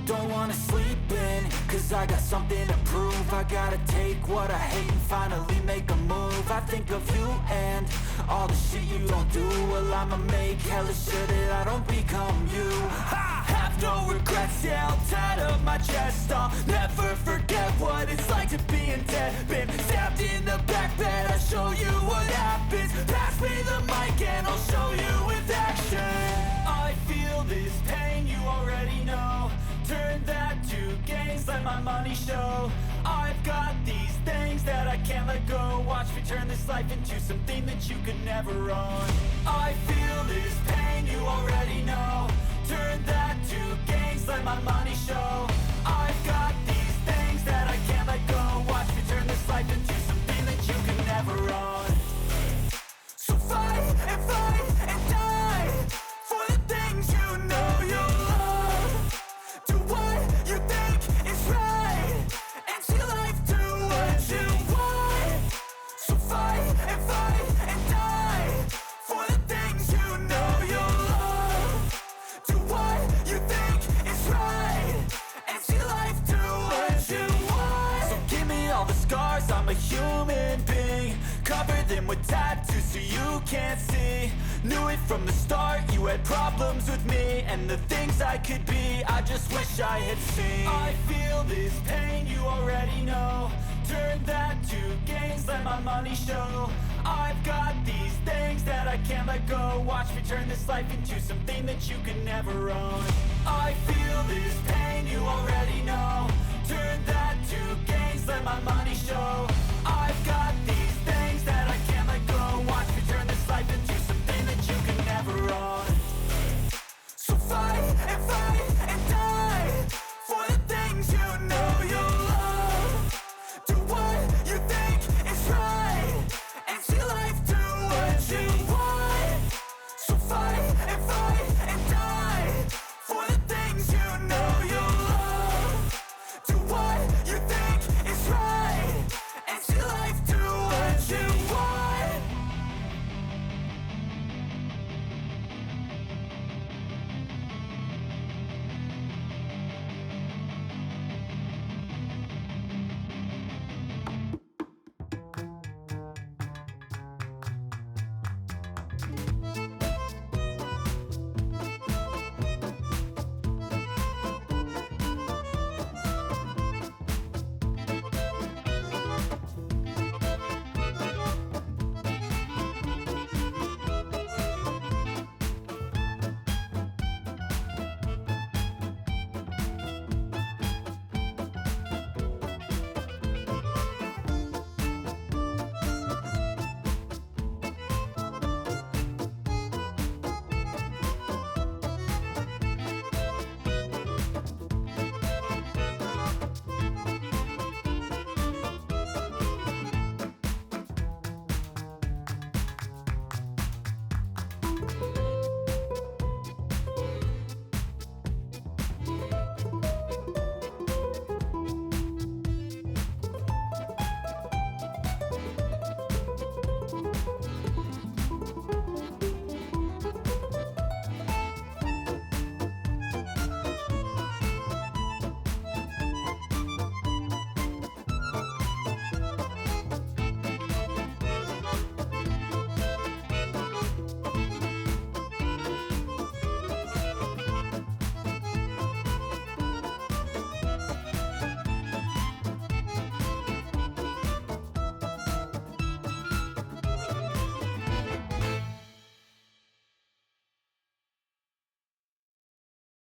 Don't wanna sleep in, cause I got something to prove. I gotta take what I hate and finally make a move. I think of you and all the shit you don't do. Well, I'ma make hella sure that I don't become you. I have no regrets, yeah, I'll tie up my chest. I'll never forget what it's like to be in debt. Been stabbed in the back bed, I'll show you what happens. Pass me the mic and I'll show you with action. I feel this pain, you already know. Turn that to gains, let my money show. I've got these things that I can't let go. Watch me turn this life into something that you could never own. I feel this pain, you already know. Turn that to gains, can't see. Knew it from the start, you had problems with me and the things I could be, I just wish I had seen. I feel this pain, you already know. Turn that to gains, let my money show. I've got these things that I can't let go. Watch me turn this life into something that you can never own. I feel this pain, you already know. Turn that to gains, let my money show. I've got these things that I can't let go. Watch me turn this life into something that you can never own. So fight and die for the things you know you love. Do what you think is right and see life do what you want. So fight and die for the things you know you love. Do what you think is right and see life do what you want.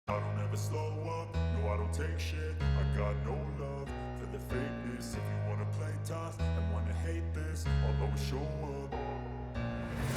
I don't ever slow up, no I don't take shit. I got no love for the fakeness. If you wanna play tough and wanna hate this, I'll always show up.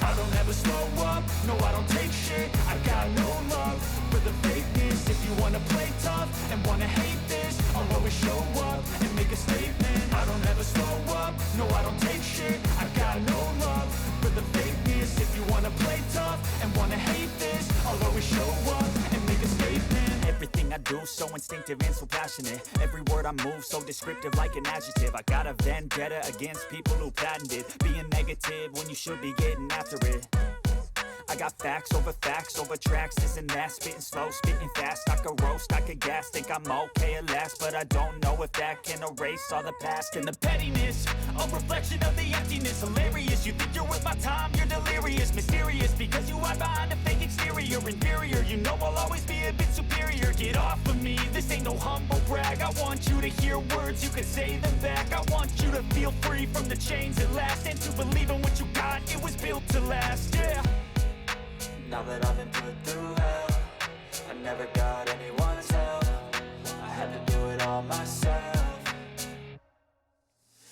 I don't ever slow up, no I don't take shit. I got no love for the fakeness. If you wanna play tough and wanna hate this, I'll always show up and make a statement. I don't ever slow up, no I don't take shit. I got no love for the fakeness. If you wanna play tough and wanna hate this, I'll always show up and make a statement. Everything I do so instinctive and so passionate. Every word I move so descriptive like an adjective. I got a vendetta against people who patented being negative when you should be getting after it. I got facts over tracks, this and that. Spitting slow, spitting fast. I could roast, I could gas. Think I'm okay at last, but I don't know if that can erase all the past. And the pettiness, a reflection of the emptiness. Hilarious, you think you're worth my time, you're delirious. Mysterious, because you hide behind a fake exterior. Inferior, you know I'll always be a bit superior. Get off of me, this ain't no humble brag. I want you to hear words, you can say them back. I want you to feel free from the chains at last, and to believe in what you got, it was built to last, yeah. Now that I've been put through hell, I never got anyone's help. I had to do it all myself.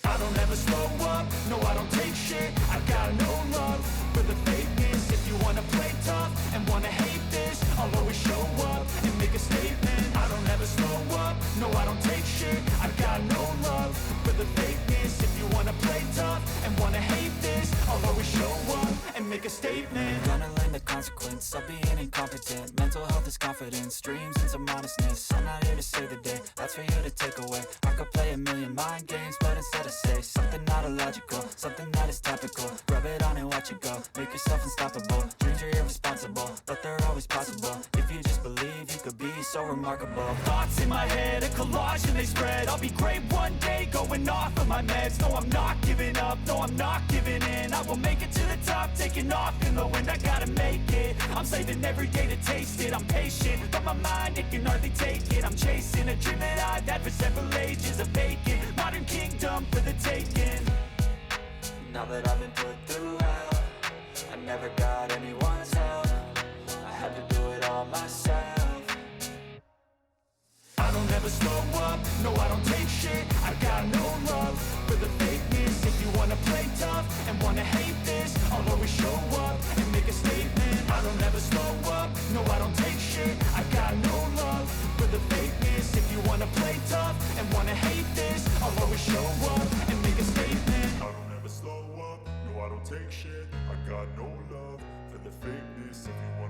I don't ever slow up, no I don't take shit. I got no love for the fakeness. If you wanna play tough and wanna hate this, I'll always show up and make a statement. I don't ever slow up, no I don't take shit. I got no love for the fakeness. If you wanna play tough and wanna hate this, I'll always show up and make a statement. Gonna learn the consequence of being incompetent. Mental health is confidence, dreams and some honestness. I'm not here to save the day, that's for you to take away. I could play a million mind games, but instead I say something not illogical, something that is topical. Rub it on and watch it go, make yourself unstoppable. Dreams are irresponsible, but they're always possible. If you just believe, you could to be so remarkable. Thoughts in my head, a collage and they spread. I'll be great one day, going off of my meds. No, I'm not giving up, no, I'm not giving in. I will make it to the top, taking off in the wind. I gotta make it, I'm saving every day to taste it. I'm patient, but my mind, it can hardly take it. I'm chasing a dream that I've had for several ages. A vacant, modern kingdom for the taking. Now that I've been put through hell, I never got anyone's help. I had to do it all myself. I don't ever slow up, no I don't take shit. I got no love for the fakeness. If you wanna play tough and wanna hate this, I'll always show up and make a statement. I don't ever slow up, no I don't take shit. I got no love for the fakeness. If you wanna play tough and wanna hate this, I'll always show up and make a statement. I don't ever slow up, no I don't take shit. I got no love for the fakeness. If you wanna